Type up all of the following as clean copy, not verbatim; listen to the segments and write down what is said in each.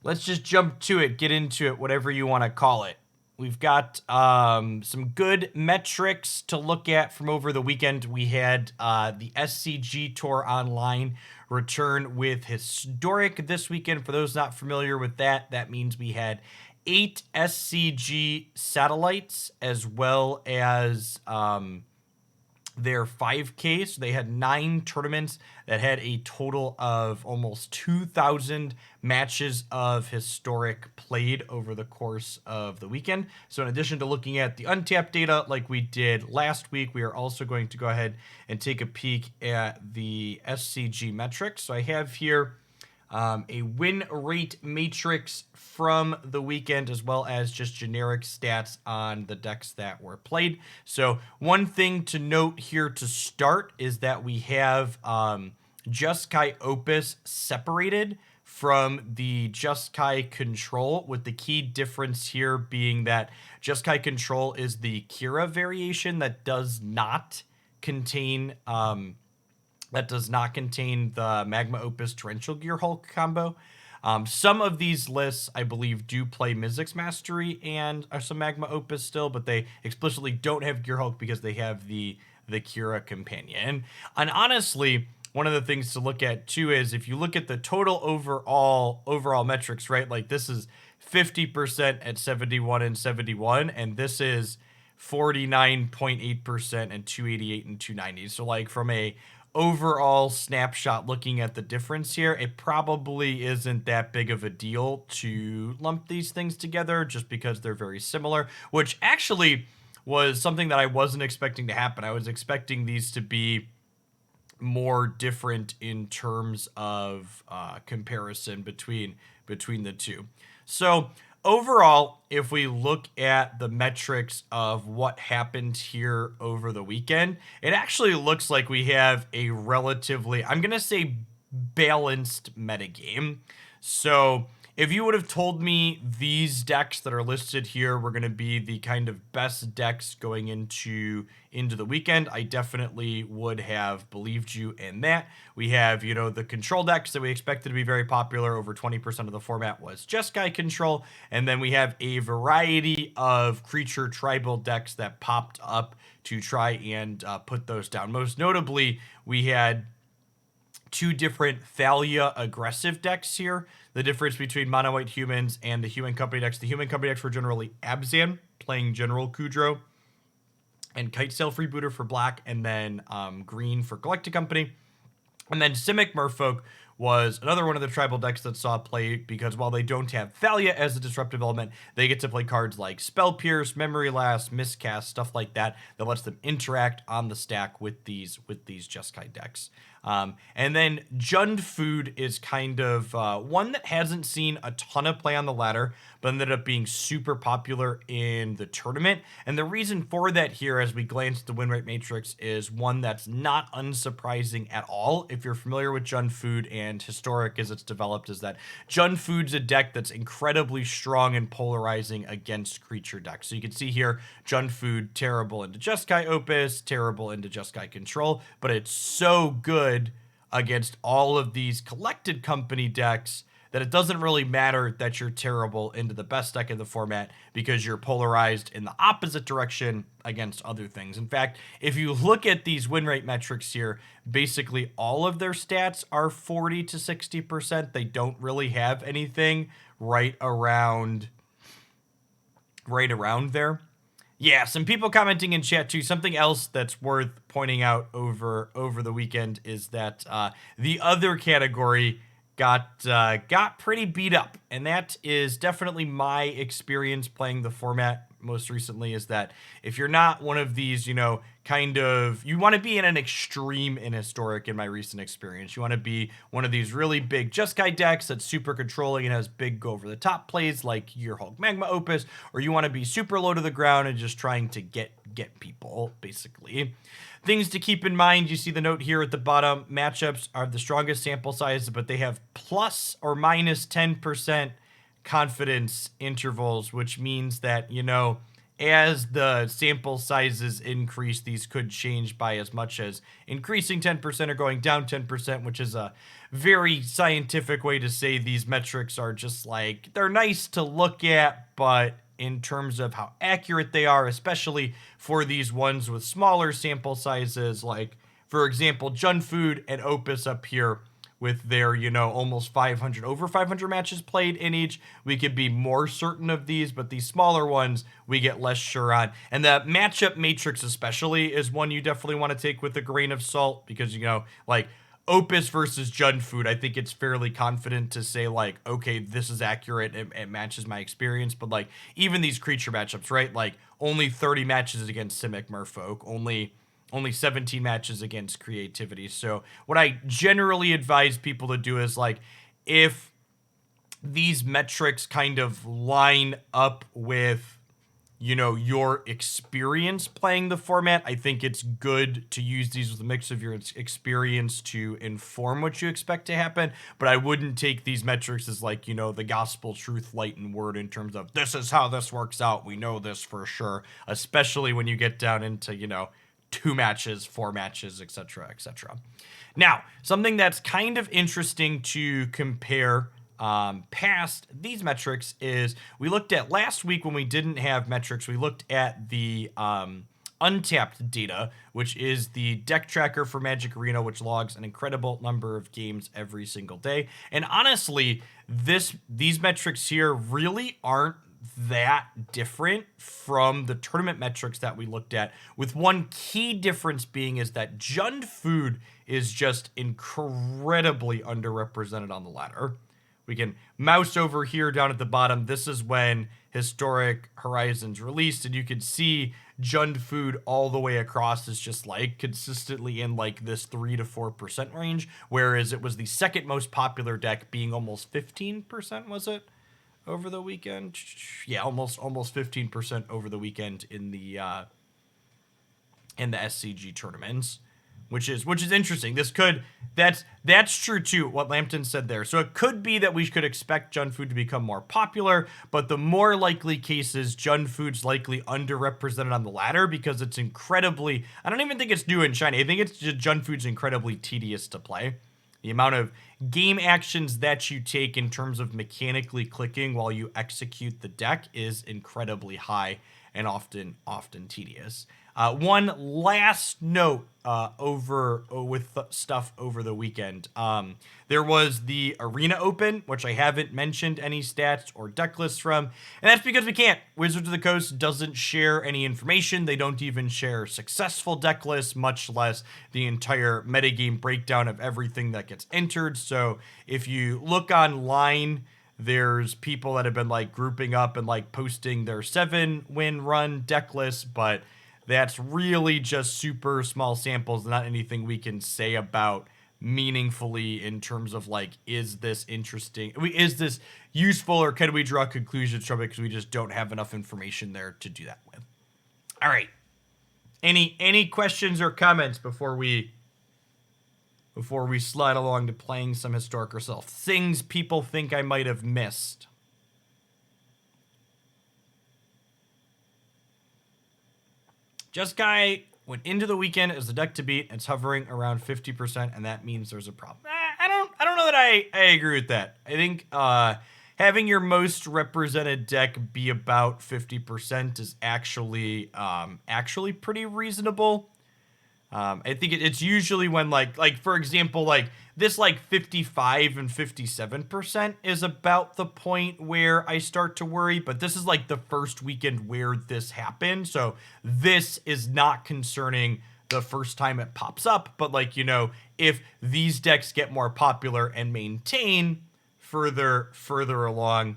let's just jump to it, get into it, whatever you want to call it. We've got some good metrics to look at from over the weekend. We had the SCG Tour Online return with Historic this weekend. For those not familiar with that, that means we had 8 SCG satellites as well as their 5K. So they had 9 tournaments that had a total of almost 2,000 matches of Historic played over the course of the weekend. So in addition to looking at the untapped data like we did last week, we are also going to go ahead and take a peek at the SCG metrics. So I have here a win rate matrix from the weekend, as well as just generic stats on the decks that were played. So one thing to note here to start is that we have Jeskai Opus separated from the Jeskai Control, with the key difference here being that Jeskai Control is the Kira variation that does not contain the Magma Opus Torrential Gear Hulk combo. Some of these lists, I believe, do play Mizzix Mastery and are some Magma Opus still, but they explicitly don't have Gear Hulk because they have the Kira companion. And honestly, one of the things to look at too is if you look at the total overall metrics, right? Like this is 50% at 71 and 71, and this is 49.8% and 288 and 290. So like from a overall snapshot looking at the difference here, it probably isn't that big of a deal to lump these things together just because they're very similar, which actually was something that I wasn't expecting to happen. I was expecting these to be more different in terms of comparison between the two. So overall, if we look at the metrics of what happened here over the weekend, it actually looks like we have a relatively, I'm going to say, balanced metagame. So if you would have told me these decks that are listed here were going to be the kind of best decks going into the weekend, I definitely would have believed you in that. We have, the control decks that we expected to be very popular. Over 20% of the format was Jeskai Control. And then we have a variety of creature tribal decks that popped up to try and put those down. Most notably, we had 2 different Thalia aggressive decks here. The difference between mono white humans and the human company decks. The human company decks were generally Abzan, playing General Kudro, and Kitesail Freebooter for black, and then green for Galactic Company. And then Simic Merfolk was another one of the tribal decks that saw play, because while they don't have Thalia as a disruptive element, they get to play cards like Spell Pierce, Memory Last, Miscast, stuff like that lets them interact on the stack with these Jeskai decks. And then Jund Food is kind of one that hasn't seen a ton of play on the ladder, but ended up being super popular in the tournament. And the reason for that here, as we glance at the win rate matrix, is one that's not unsurprising at all. If you're familiar with Jund Food and Historic as it's developed, is that Jund Food's a deck that's incredibly strong and polarizing against creature decks. So you can see here, Jund Food, terrible into Jeskai Opus, terrible into Jeskai Control, but it's so good against all of these collected company decks that it doesn't really matter that you're terrible into the best deck in the format, because you're polarized in the opposite direction against other things. In fact, if you look at these win rate metrics here, basically all of their stats are 40 to 60%. They don't really have anything right around there. Yeah, some people commenting in chat too. Something else that's worth pointing out over the weekend is that the other category got pretty beat up, and that is definitely my experience playing the format most recently. Is that if you're not one of these, you want to be in an extreme in Historic. In my recent experience, you want to be one of these really big Jeskai decks that's super controlling and has big go over the top plays like your Hulk Magma Opus, or you want to be super low to the ground and just trying to get people, basically. Things to keep in mind, you see the note here at the bottom, matchups are the strongest sample size, but they have plus or minus 10% confidence intervals, which means that, as the sample sizes increase, these could change by as much as increasing 10% or going down 10%, which is a very scientific way to say these metrics are just like, they're nice to look at, but in terms of how accurate they are, especially for these ones with smaller sample sizes, like, for example, Jund Food and Opus up here, with their, almost 500, over 500 matches played in each. We could be more certain of these, but these smaller ones we get less sure on. And the matchup matrix especially is one you definitely want to take with a grain of salt because, like Opus versus Jund Food, I think it's fairly confident to say, like, okay, this is accurate. It matches my experience. But, like, even these creature matchups, right? Like, only 30 matches against Simic Merfolk, only 17 matches against Creativity. So what I generally advise people to do is, like, if these metrics kind of line up with your experience playing the format, I think it's good to use these with a mix of your experience to inform what you expect to happen. But I wouldn't take these metrics as, like, the gospel truth, light and word in terms of this is how this works out. We know this for sure, especially when you get down into, 2 matches, 4 matches, etc., etc. Now, something that's kind of interesting to compare past these metrics is we looked at last week when we didn't have metrics, we looked at the Untapped data, which is the deck tracker for Magic Arena, which logs an incredible number of games every single day. And honestly, these metrics here really aren't that different from the tournament metrics that we looked at, with one key difference being is that Jund Food is just incredibly underrepresented on the ladder. We can mouse over here down at the bottom. This is when Historic Horizons released, and you can see Jund Food all the way across is just like consistently in like this 3 to 4% range, whereas it was the second most popular deck, being almost 15%, was it? Over the weekend, yeah, almost 15% over the weekend in the SCG tournaments, which is interesting. That's true too, what Lambton said there. So it could be that we could expect Jund Food to become more popular, but the more likely case is Jund Food's likely underrepresented on the ladder because it's incredibly, I don't even think it's new and shiny. I think it's just Jund Food's incredibly tedious to play. The amount of game actions that you take in terms of mechanically clicking while you execute the deck is incredibly high and often tedious. One last note with stuff over the weekend. There was the Arena Open, which I haven't mentioned any stats or deck lists from, and that's because we can't. Wizards of the Coast doesn't share any information. They don't even share successful deck lists, much less the entire metagame breakdown of everything that gets entered. So if you look online, there's people that have been like grouping up and like posting their 7-win run deck lists, but that's really just super small samples, not anything we can say about meaningfully in terms of like, is this interesting? Is this useful, or can we draw conclusions from it? Because we just don't have enough information there to do that with. All right. Any questions or comments before we slide along to playing some Historic Yourself? Things people think I might have missed. Jeskai went into the weekend as the deck to beat. It's hovering around 50%, and that means there's a problem. I don't know that I agree with that. I think having your most represented deck be about 50% is actually pretty reasonable. I think it's usually when like for example, like this like 55 and 57% is about the point where I start to worry, but this is like the first weekend where this happened. So this is not concerning the first time it pops up, but like, if these decks get more popular and maintain further along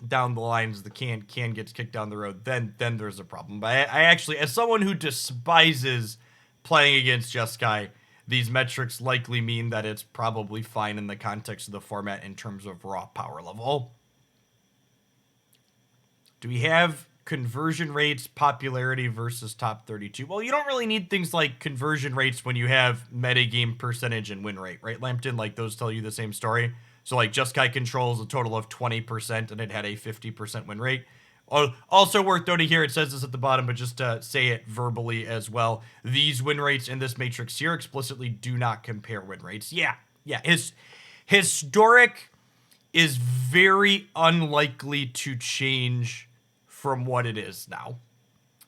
down the lines, the can gets kicked down the road, then there's a problem. But I actually, as someone who despises playing against Jeskai, these metrics likely mean that it's probably fine in the context of the format in terms of raw power level. Do we have conversion rates, popularity versus top 32? Well, you don't really need things like conversion rates when you have metagame percentage and win rate, right, Lambton? Like, those tell you the same story. So, like, Jeskai controls a total of 20% and it had a 50% win rate. Also worth noting here, it says this at the bottom, but just to say it verbally as well, these win rates in this matrix here explicitly do not compare win rates. Yeah, yeah. Historic is very unlikely to change from what it is now.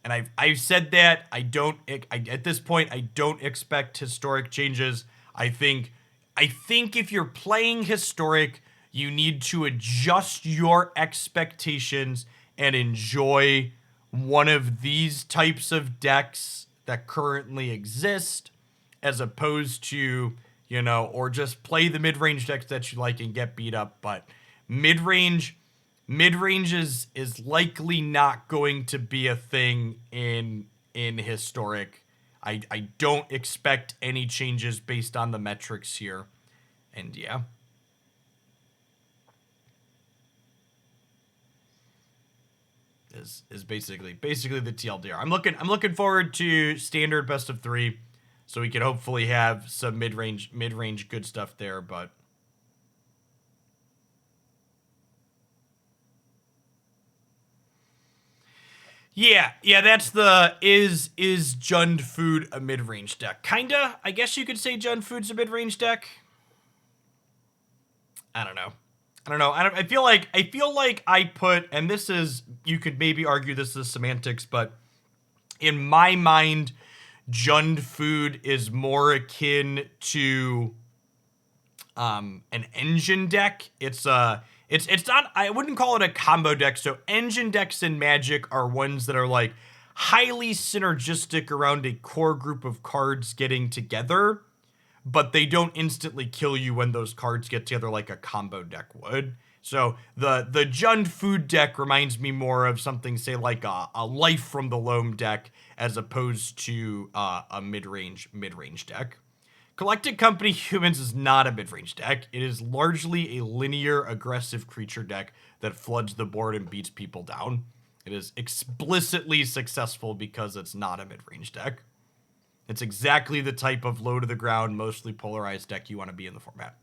And I've said that at this point I don't expect historic changes. I think if you're playing historic, you need to adjust your expectations and enjoy one of these types of decks that currently exist, as opposed to, or just play the mid-range decks that you like and get beat up. But mid-range mid-range is likely not going to be a thing in historic. I don't expect any changes based on the metrics here. And yeah. Is basically the TLDR. I'm looking forward to standard best of 3, so we can hopefully have some mid-range good stuff there, but yeah, that's the is Jund Food a mid-range deck? Kinda. I guess you could say Jund Food's a mid-range deck. I don't know. I feel like I put, and this is, you could maybe argue this is semantics, but in my mind, Jund Food is more akin to an engine deck. It's not, I wouldn't call it a combo deck. So engine decks in Magic are ones that are like highly synergistic around a core group of cards getting together, but they don't instantly kill you when those cards get together like a combo deck would. So the Jund Food deck reminds me more of something, say, like a Life from the Loam deck, as opposed to a mid-range deck. Galactic Company Humans is not a mid-range deck. It is largely a linear, aggressive creature deck that floods the board and beats people down. It is explicitly successful because it's not a mid-range deck. It's exactly the type of low to the ground, mostly polarized deck you want to be in the format.